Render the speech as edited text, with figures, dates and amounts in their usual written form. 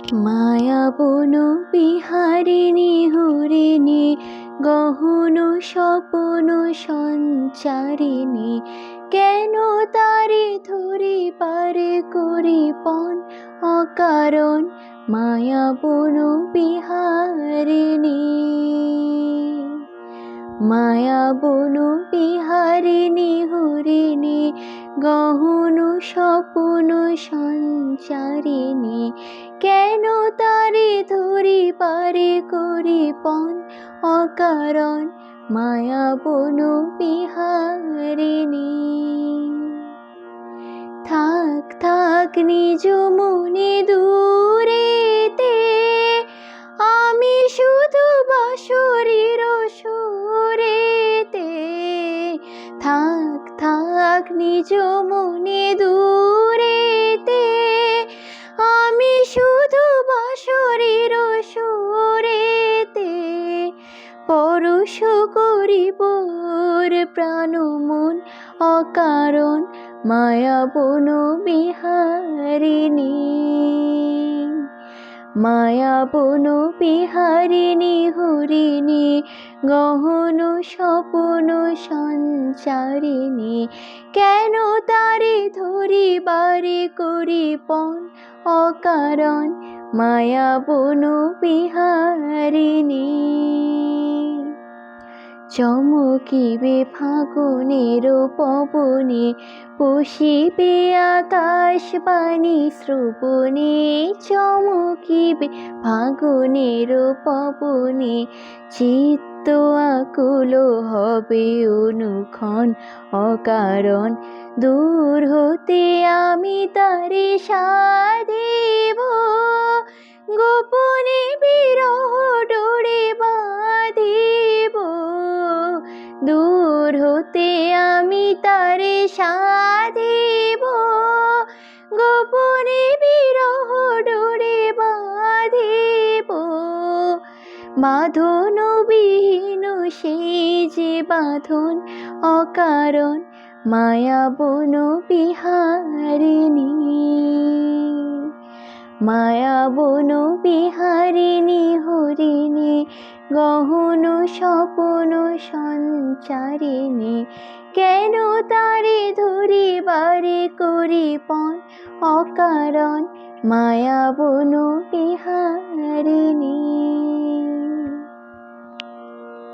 মায়া বন বিহারিণী হরিণী গহন স্বপন সঞ্চারিণী, কেন তারে ধরি পারে করি পণ অকারণ মায়া বন বিহারিণী। মায়া বন বিহারিণী হরিণী গহন স্বপন সঞ্চারিণী, কেন তারে ধরি পারে করি পণ অকারণ মায়া বন বিহারিণী। থাক থাক নিজ মনে দূরেতে, আমি শুধু বাঁশরীর সুরেতে। থাক থাক নিজ মনে দূরেতে, আমি শুধু বাঁশরীর সুরেতে। পরশ করিব প্রাণ মন অকারণ মায়া বন বিহারিণী। মায়া বন বিহারিণী হরিণী গহন স্বপন সঞ্চারিণী, কেন তারে ধরি বারে করি পণ অকারণ মায়া বন বিহারিণী। চমকিবে ফাগুনের পবনে, পশিবে আকাশবাণী শ্রবণে। চমকিবে ফাগুনের পবনে, চিত্ত আকুল হবে অনুক্ষণ অকারণ। দূর হতে আমি তারে সাধিব, গোপনে বিরহ ডোরে বাঁধিব। দূর হতে আমি তারে সাধিব, গোপনে বিরহ ডোরে বাঁধিব। বাঁধন বিহীন সেই যে বাঁধন অকারণ মায়া বন বিহারিণী। মায়া বন বিহারিণী হরিণী গহন স্বপন সঞ্চারিণী, কেন তারে ধরি বারে করি পণ অকারণ মায়া বন বিহারিণী।